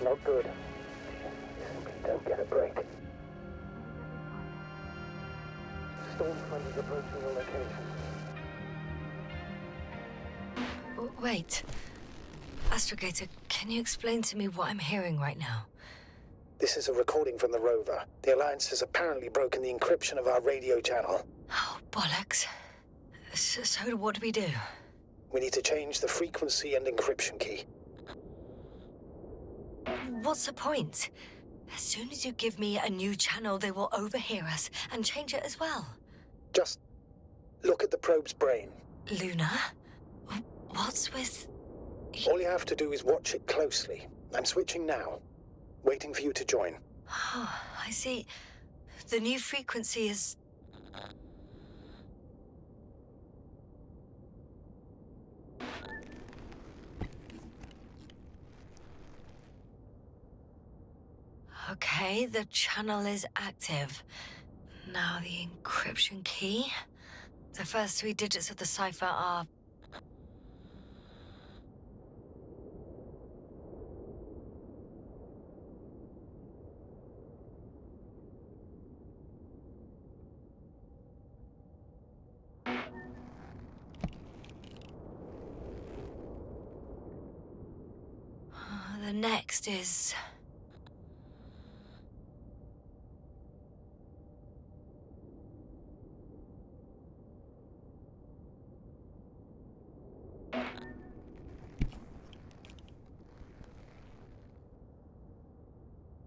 Not good. You simply don't get a break. Storm front is approaching your location. Wait. Astrogator, can you explain to me what I'm hearing right now? This is a recording from the rover. The Alliance has apparently broken the encryption of our radio channel. Oh, bollocks. So what do we do? We need to change the frequency and encryption key. What's the point? As soon as you give me a new channel, they will overhear us and change it as well. Just look at the probe's brain. Luna? What's with... All you have to do is watch it closely. I'm switching now. Waiting for you to join. Oh, I see. The new frequency is... Okay, the channel is active. Now the encryption key. The first 3 digits of the cipher are... The next is...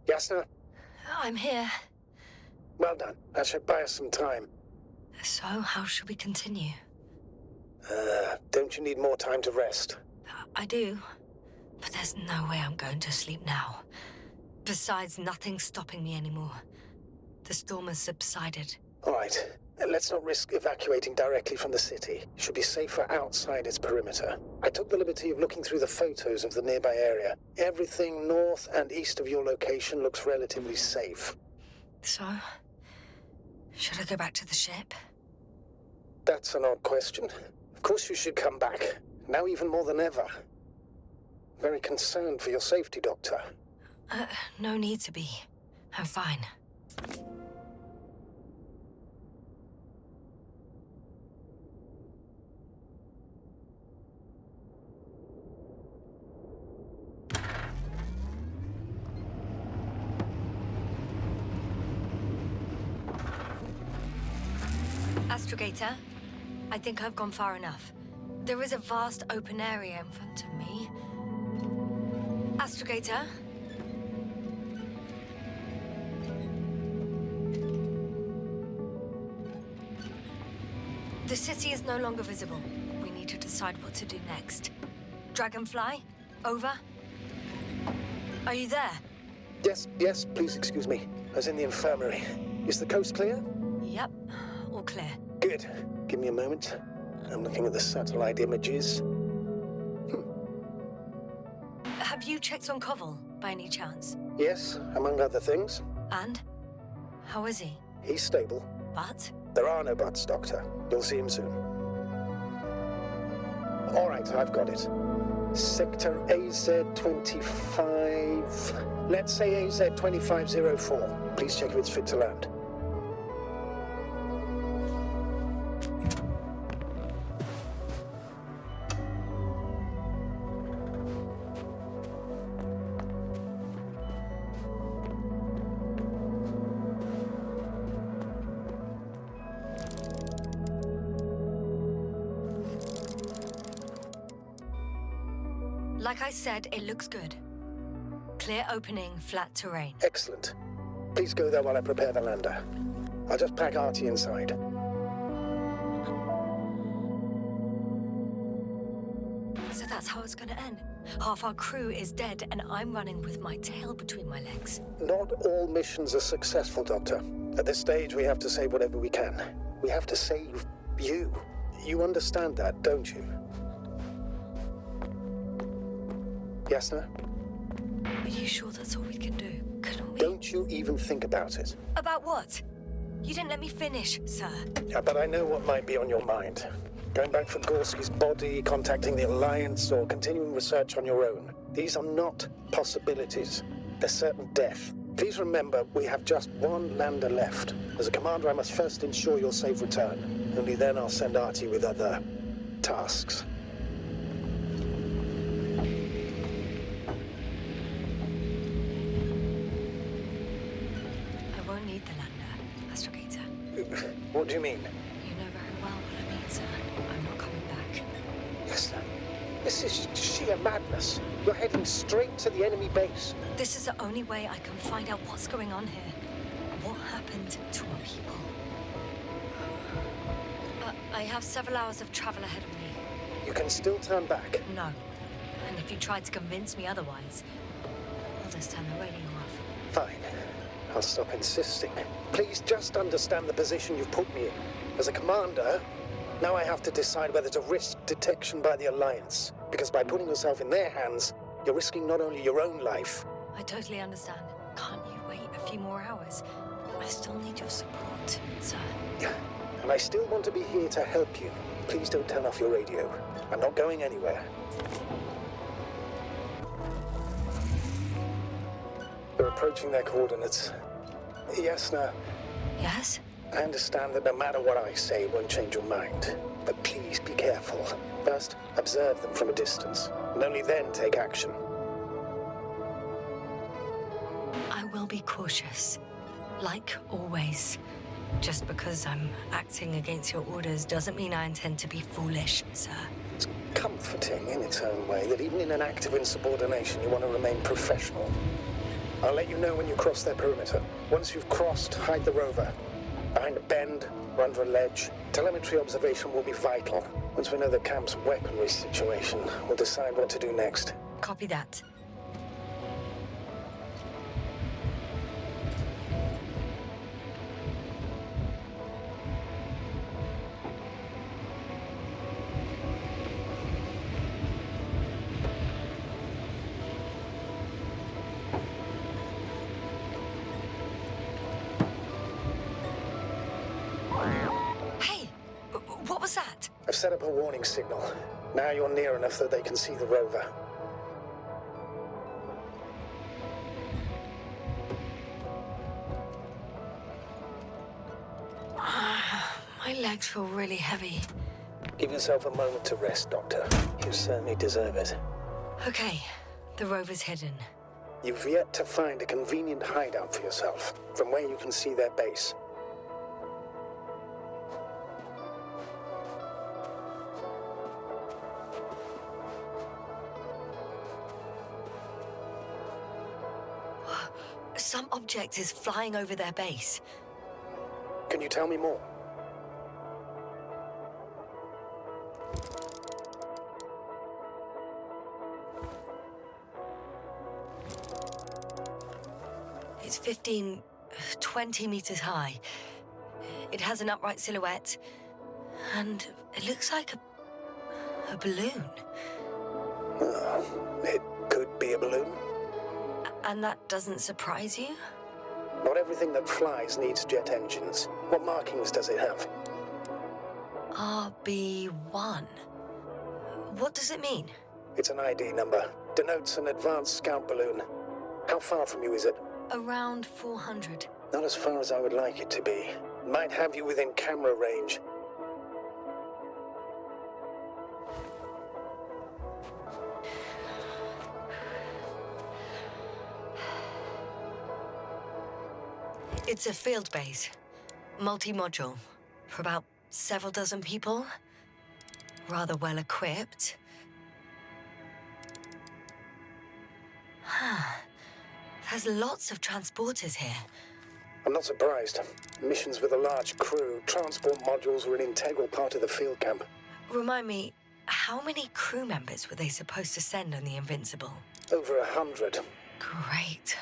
Yasna? I'm here. Well done. That should buy us some time. So, how should we continue? Don't you need more time to rest? I do. But there's no way I'm going to sleep now. Besides, nothing's stopping me anymore. The storm has subsided. All right. Let's not risk evacuating directly from the city. Should be safer outside its perimeter. I took the liberty of looking through the photos of the nearby area. Everything north and east of your location looks relatively safe. So, should I go back to the ship? That's an odd question. Of course you should come back. Now even more than ever. Very concerned for your safety, Doctor. No need to be. I'm fine. Astrogator, I think I've gone far enough. There is a vast open area in front of me. Astrogator? The city is no longer visible. We need to decide what to do next. Dragonfly? Over? Are you there? Yes, please excuse me. I was in the infirmary. Is the coast clear? Yep, all clear. Good. Give me a moment. I'm looking at the satellite images. Have you checked on Koval, by any chance? Yes, among other things. And? How is he? He's stable. But? There are no buts, Doctor. You'll see him soon. All right, I've got it. Sector AZ-25... Let's say AZ-2504. Please check if it's fit to land. Like I said, it looks good. Clear opening, flat terrain. Excellent. Please go there while I prepare the lander. I'll just pack Artie inside. So that's how it's gonna end. Half our crew is dead, and I'm running with my tail between my legs. Not all missions are successful, Doctor. At this stage, we have to save whatever we can. We have to save you. You understand that, don't you? Yasna? Are you sure that's all we can do? Couldn't we? Don't you even think about it. About what? You didn't let me finish, sir. Yeah, but I know what might be on your mind. Going back for Gorski's body, contacting the Alliance, or continuing research on your own. These are not possibilities. They're certain death. Please remember, we have just one lander left. As a commander, I must first ensure your safe return. Only then I'll send Artie with other tasks. I won't need the lander, Szrexor. What do you mean? You know very well what I mean, sir. I'm not coming back. Yasna, this is sheer madness. You're heading straight to the enemy base. This is the only way I can find out what's going on here. What happened to our people? I have several hours of travel ahead of me. You can still turn back. No. And if you try to convince me otherwise, I'll just turn the radio off. Fine. I'll stop insisting. Please just understand the position you've put me in. As a commander, now I have to decide whether to risk detection by the Alliance. Because by putting yourself in their hands, you're risking not only your own life. I totally understand. Can't you wait a few more hours? I still need your support, sir. And I still want to be here to help you. Please don't turn off your radio. I'm not going anywhere. They're approaching their coordinates. Yasna, Yes? I understand that no matter what I say, it won't change your mind. But please be careful. First, observe them from a distance, and only then take action. I will be cautious. Like always. Just because I'm acting against your orders doesn't mean I intend to be foolish, sir. It's comforting in its own way that even in an act of insubordination, you want to remain professional. I'll let you know when you cross their perimeter. Once you've crossed, hide the rover. Behind a bend or under a ledge. Telemetry observation will be vital. Once we know the camp's weaponry situation, we'll decide what to do next. Copy that. What was that? I've set up a warning signal. Now you're near enough that they can see the rover. My legs feel really heavy. Give yourself a moment to rest, Doctor. You certainly deserve it. Okay, the rover's hidden. You've yet to find a convenient hideout for yourself, from where you can see their base. Some object is flying over their base. Can you tell me more? It's 20 meters high. It has an upright silhouette, and it looks like a balloon. It could be a balloon. And that doesn't surprise you? Not everything that flies needs jet engines. What markings does it have? RB1. What does it mean? It's an ID number. Denotes an advanced scout balloon. How far from you is it? Around 400. Not as far as I would like it to be. Might have you within camera range. It's a field base. Multi-module. For about several dozen people. Rather well equipped. There's lots of transporters here. I'm not surprised. Missions with a large crew, transport modules were an integral part of the field camp. Remind me, how many crew members were they supposed to send on the Invincible? Over 100. Great.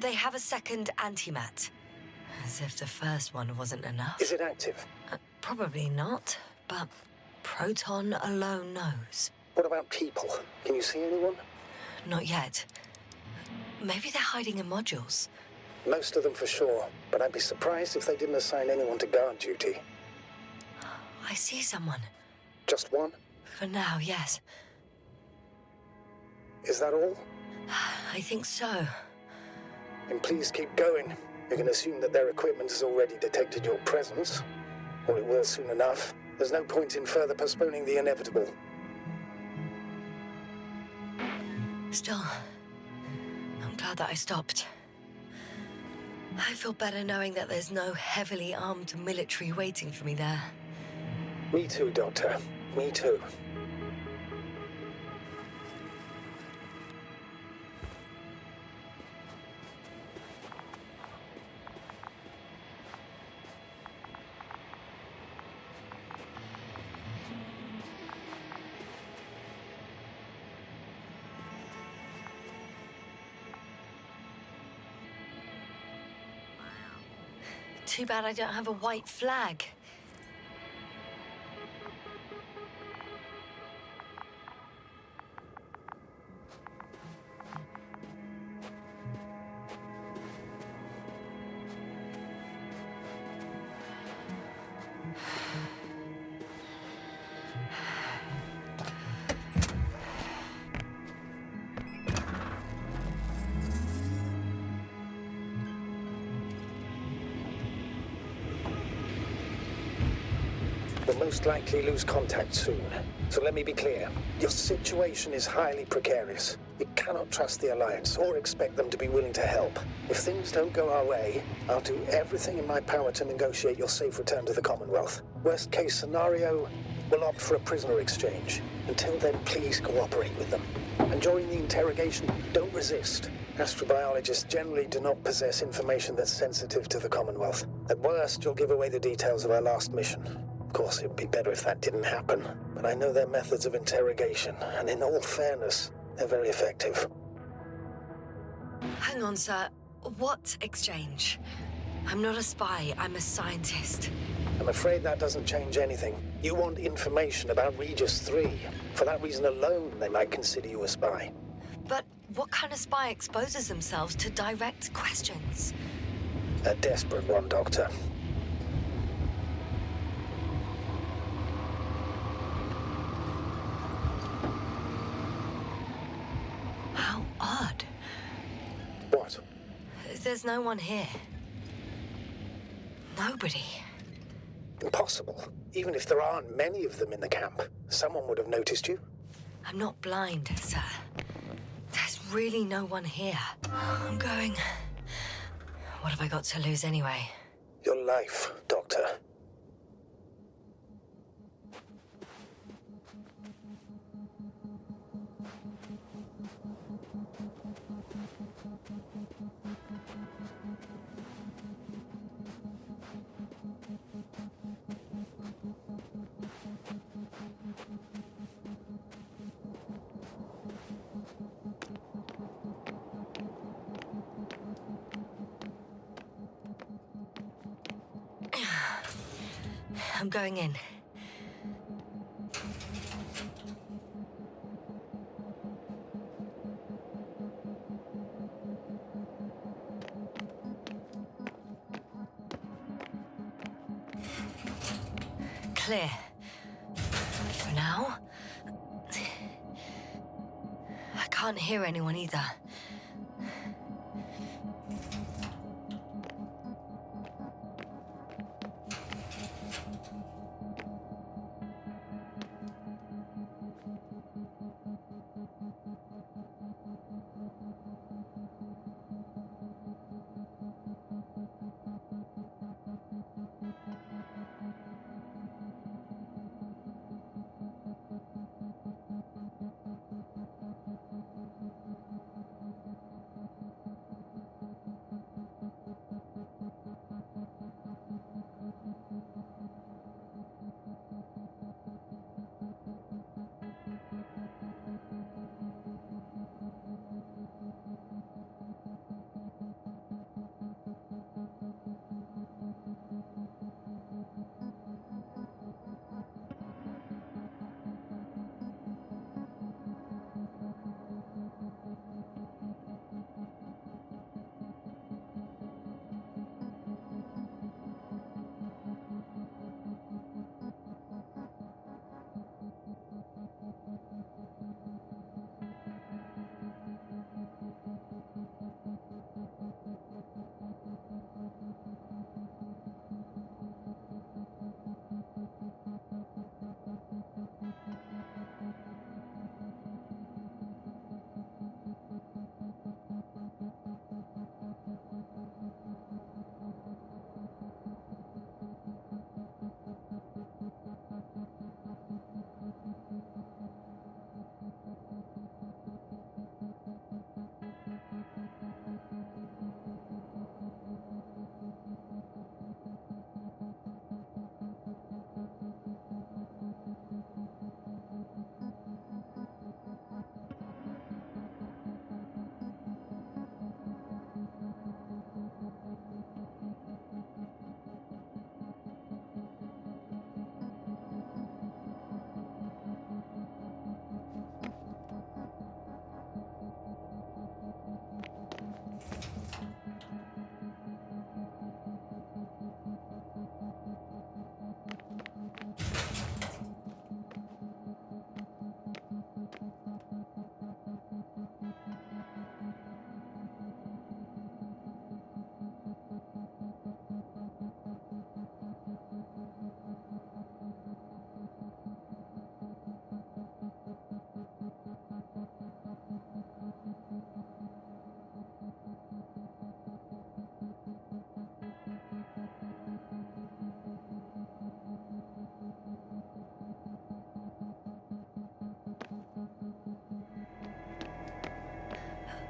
They have a second antimat. As if the first one wasn't enough. Is it active? Probably not, but Proton alone knows. What about people? Can you see anyone? Not yet. Maybe they're hiding in modules. Most of them for sure, but I'd be surprised if they didn't assign anyone to guard duty. I see someone. Just one? For now, yes. Is that all? I think so. Then please keep going. You can assume that their equipment has already detected your presence. Or it will soon enough. There's no point in further postponing the inevitable. Still, I'm glad that I stopped. I feel better knowing that there's no heavily armed military waiting for me there. Me too, Doctor. Me too. Too bad I don't have a white flag. We'll most likely lose contact soon. So let me be clear. Your situation is highly precarious. You cannot trust the Alliance or expect them to be willing to help. If things don't go our way, I'll do everything in my power to negotiate your safe return to the Commonwealth. Worst case scenario, we'll opt for a prisoner exchange. Until then, please cooperate with them. And during the interrogation, don't resist. Astrobiologists generally do not possess information that's sensitive to the Commonwealth. At worst, you'll give away the details of our last mission. Of course, it'd be better if that didn't happen, but I know their methods of interrogation, and in all fairness, they're very effective. Hang on, sir. What exchange? I'm not a spy, I'm a scientist. I'm afraid that doesn't change anything. You want information about Regis III. For that reason alone, they might consider you a spy. But what kind of spy exposes themselves to direct questions? A desperate one, Doctor. How odd. What? There's no one here. Nobody. Impossible. Even if there aren't many of them in the camp, someone would have noticed you. I'm not blind, sir. There's really no one here. I'm going. What have I got to lose anyway? Your life, Doctor. I'm going in. Clear. For now. I can't hear anyone either.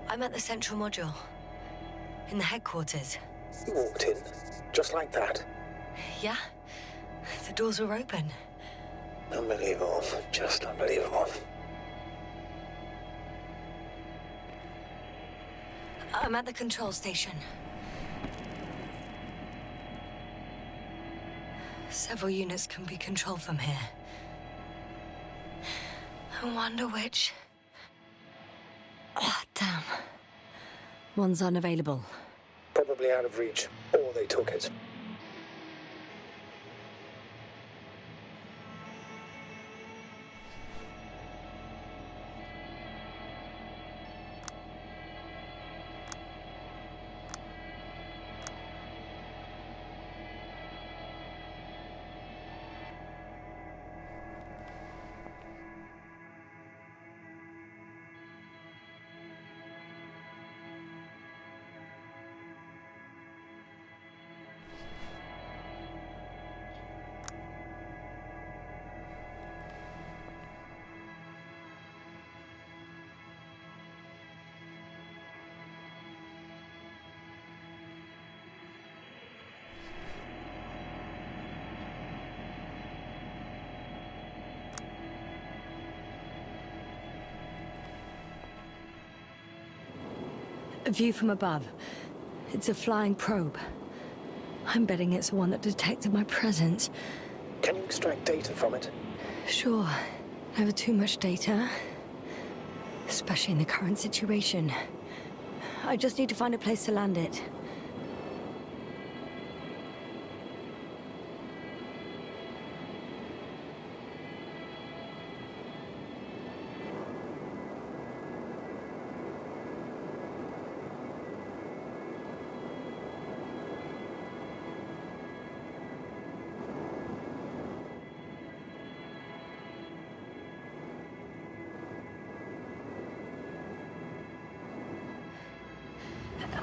I'm at the central module. In the headquarters. You walked in, just like that. Yeah? The doors were open. Unbelievable. Just unbelievable. I'm at the control station. Several units can be controlled from here. I wonder which... Ah, damn. One's unavailable. Probably out of reach, or they took it. A view from above. It's a flying probe. I'm betting it's the one that detected my presence. Can you extract data from it? Sure. Never too much data. Especially in the current situation. I just need to find a place to land it.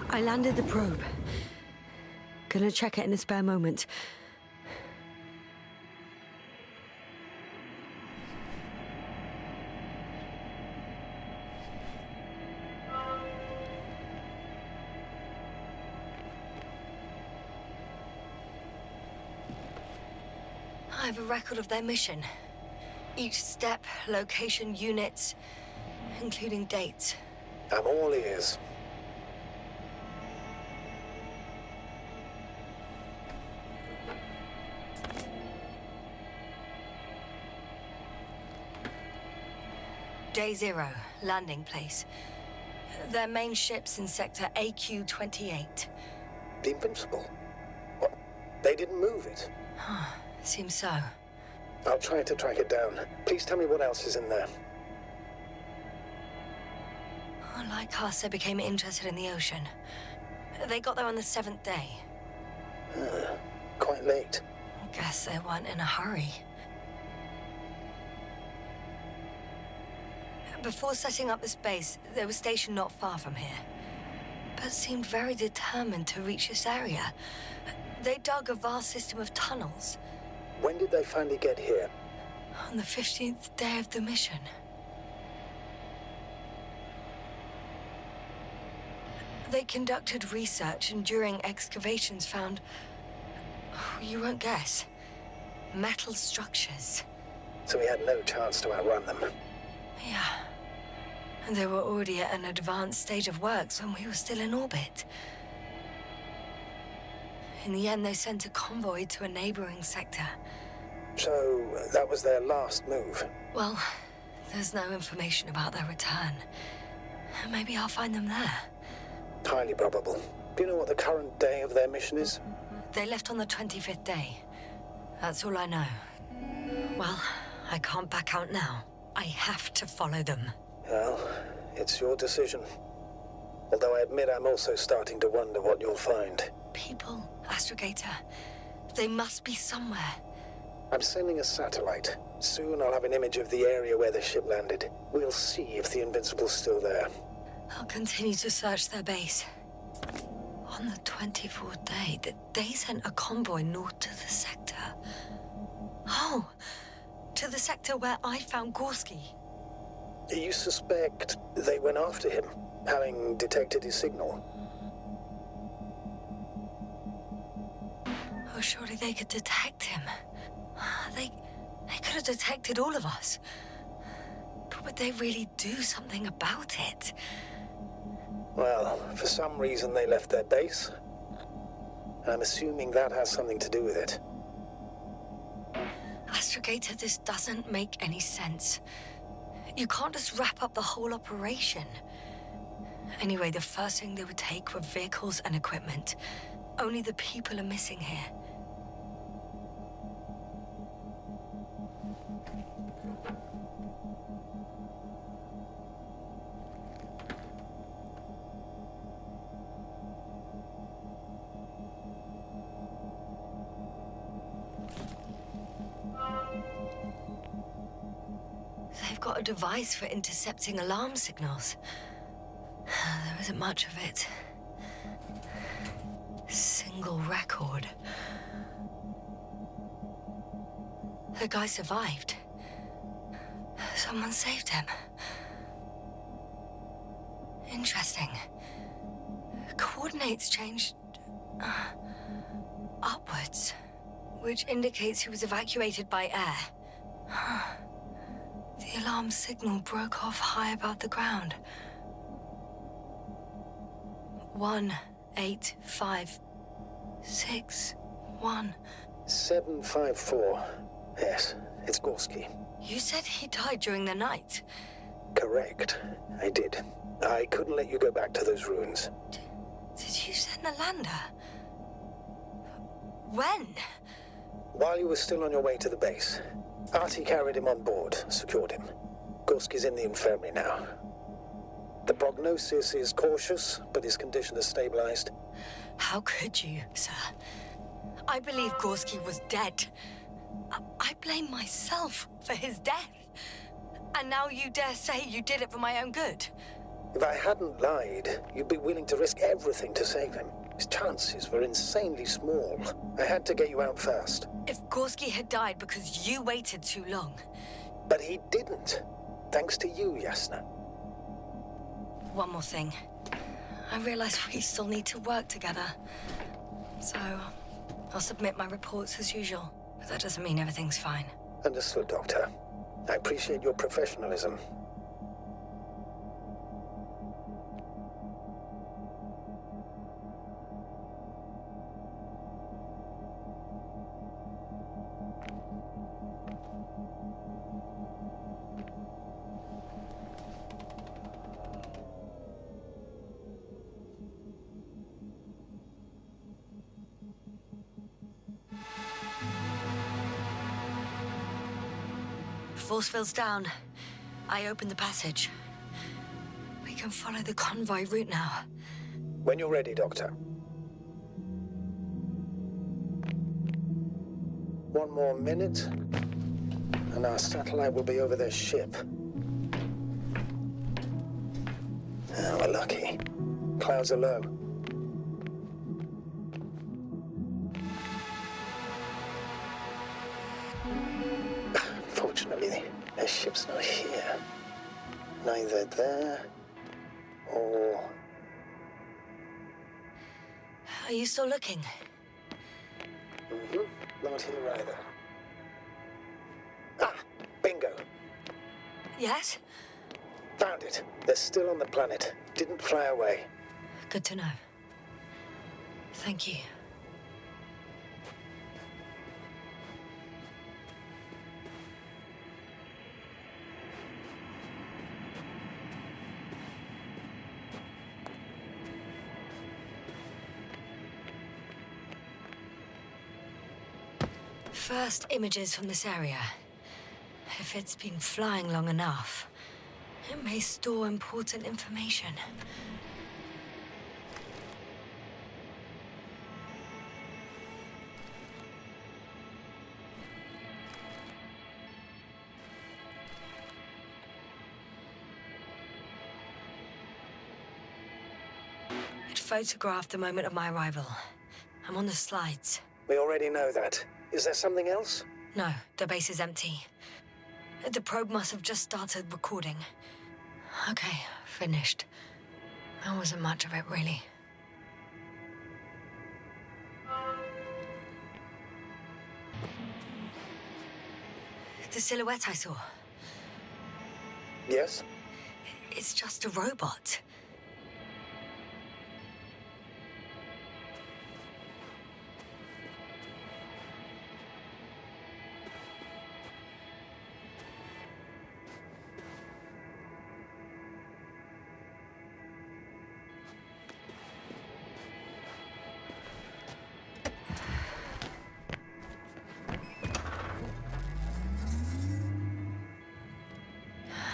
I landed the probe. Gonna check it in a spare moment. I have a record of their mission. Each step, location, units, including dates. I'm all ears. Day 0, landing place. Their main ship's in sector AQ-28. The Invincible? What? They didn't move it? Seems so. I'll try to track it down. Please tell me what else is in there. Like us, they became interested in the ocean. They got there on the 7th day. Quite late. Guess they weren't in a hurry. Before setting up this base, they were stationed not far from here, but seemed very determined to reach this area. They dug a vast system of tunnels. When did they finally get here? On the 15th day of the mission. They conducted research and during excavations found... you won't guess. Metal structures. So we had no chance to outrun them. Yeah. And they were already at an advanced stage of works when we were still in orbit. In the end, they sent a convoy to a neighboring sector. So that was their last move? Well, there's no information about their return. Maybe I'll find them there. Highly probable. Do you know what the current day of their mission is? They left on the 25th day. That's all I know. Well, I can't back out now. I have to follow them. Well, it's your decision. Although I admit I'm also starting to wonder what you'll find. People, Astrogator. They must be somewhere. I'm sending a satellite. Soon I'll have an image of the area where the ship landed. We'll see if the Invincible's still there. I'll continue to search their base. On the 24th day, they sent a convoy north to the sector. Oh, to the sector where I found Gorski. You suspect they went after him? having detected his signal. Oh, surely they could detect him. They could have detected all of us. But would they really do something about it? Well, for some reason they left their base. I'm assuming that has something to do with it. Astrogator, this doesn't make any sense. You can't just wrap up the whole operation. Anyway, the first thing they would take were vehicles and equipment. Only the people are missing here. They've got a device for intercepting alarm signals. There isn't much of it. Single record. The guy survived. Someone saved him. Interesting. Coordinates changed upwards, which indicates he was evacuated by air. The alarm signal broke off high above the ground. 18561. 754. Yes, it's Gorski. You said he died during the night. Correct. I did. I couldn't let you go back to those ruins. Did you send the lander? When? While you were still on your way to the base, Artie carried him on board, secured him. Gorski's in the infirmary now. The prognosis is cautious, but his condition has stabilized. How could you, sir? I believe Gorski was dead. I blame myself for his death. And now you dare say you did it for my own good? If I hadn't lied, you'd be willing to risk everything to save him. His chances were insanely small. I had to get you out first. If Gorski had died because you waited too long... But he didn't. Thanks to you, Yasną. One more thing. I realize we still need to work together. So, I'll submit my reports as usual. But that doesn't mean everything's fine. Understood, Doctor. I appreciate your professionalism. Force field's down. I opened the passage. We can follow the convoy route now. When you're ready, Doctor. One more minute, and our satellite will be over their ship. Oh, we're lucky. Clouds are low. Fortunately, their ship's not here. Neither there or... Are you still looking? Not here either. Ah! Bingo! Yes? Found it. They're still on the planet. Didn't fly away. Good to know. Thank you. First images from this area. If it's been flying long enough, it may store important information. It photographed the moment of my arrival. I'm on the slides. We already know that. Is there something else? No, the base is empty. The probe must have just started recording. Okay, finished. There wasn't much of it, really. The silhouette I saw, Yes? it's just a robot.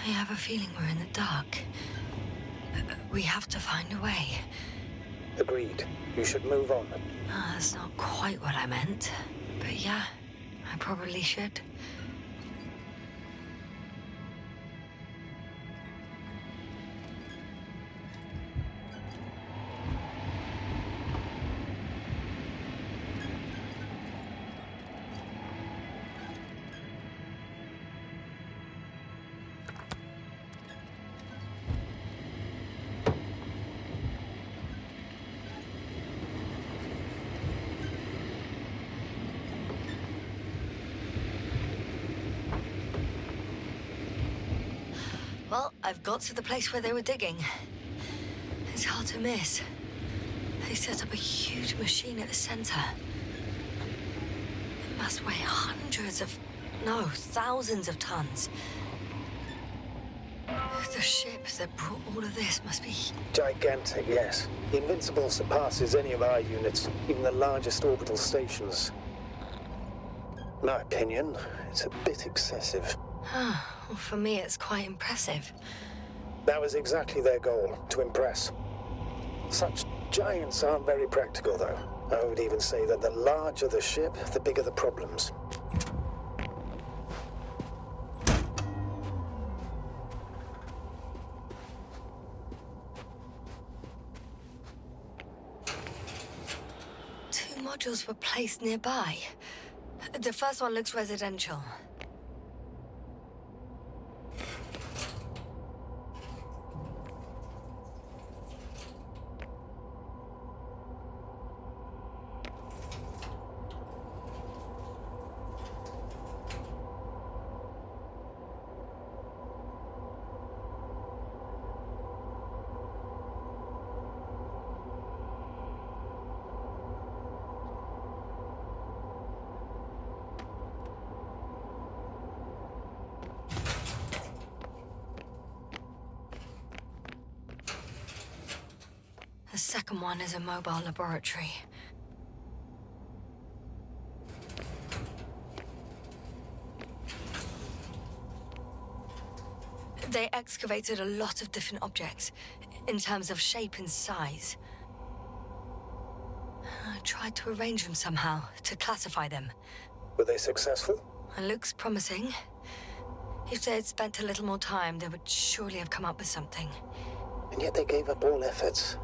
I have a feeling we're in the dark. We have to find a way. Agreed. You should move on. That's not quite what I meant. But yeah, I probably should. Well, I've got to the place where they were digging. It's hard to miss. They set up a huge machine at the center. It must weigh thousands of tons. The ship that brought all of this must be... Gigantic, yes. The Invincible surpasses any of our units, even the largest orbital stations. In my opinion, it's a bit excessive. Well, for me, it's quite impressive. That was exactly their goal, to impress. Such giants aren't very practical, though. I would even say that the larger the ship, the bigger the problems. Two modules were placed nearby. The first one looks residential. The second one is a mobile laboratory. They excavated a lot of different objects, in terms of shape and size. I tried to arrange them somehow, to classify them. Were they successful? It looks promising. If they had spent a little more time, they would surely have come up with something. And yet they gave up all efforts.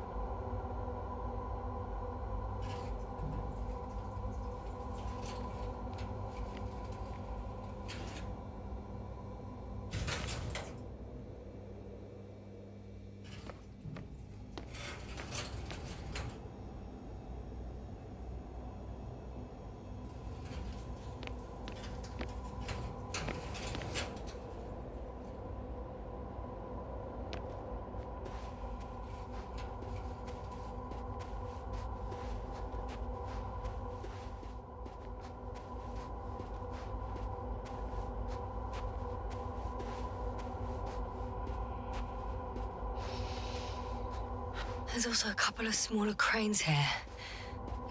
There's also a couple of smaller cranes here.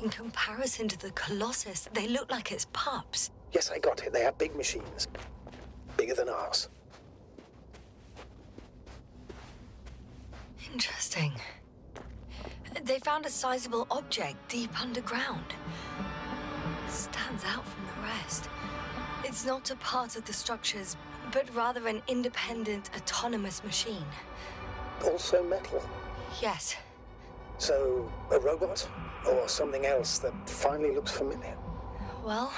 In comparison to the Colossus, they look like it's pups. Yes, I got it. They have big machines. Bigger than ours. Interesting. They found a sizable object deep underground. Stands out from the rest. It's not a part of the structures, but rather an independent, autonomous machine. Also metal. Yes. So, a robot? Or something else that finally looks familiar? Well,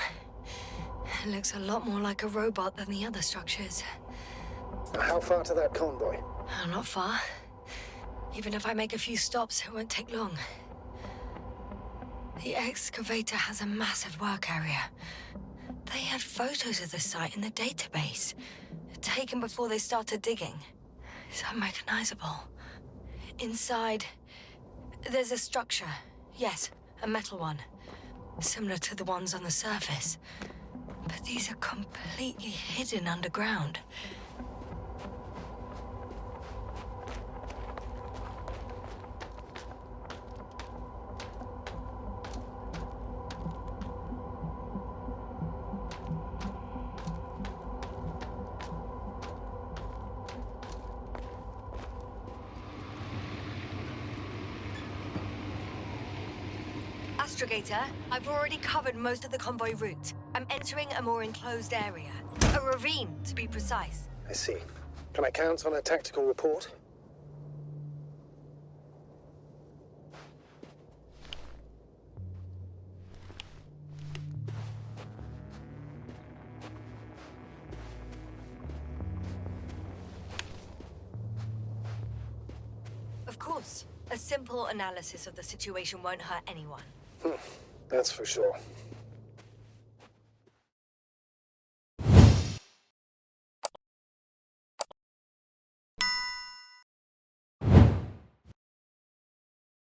it looks a lot more like a robot than the other structures. How far to that convoy? Not far. Even if I make a few stops, it won't take long. The excavator has a massive work area. They had photos of the site in the database, taken before they started digging. It's unrecognizable. Inside, there's a structure. Yes, a metal one. Similar to the ones on the surface. But these are completely hidden underground. Astrogator, I've already covered most of the convoy route. I'm entering a more enclosed area. A ravine, to be precise. I see. Can I count on a tactical report? Of course. A simple analysis of the situation won't hurt anyone. That's for sure.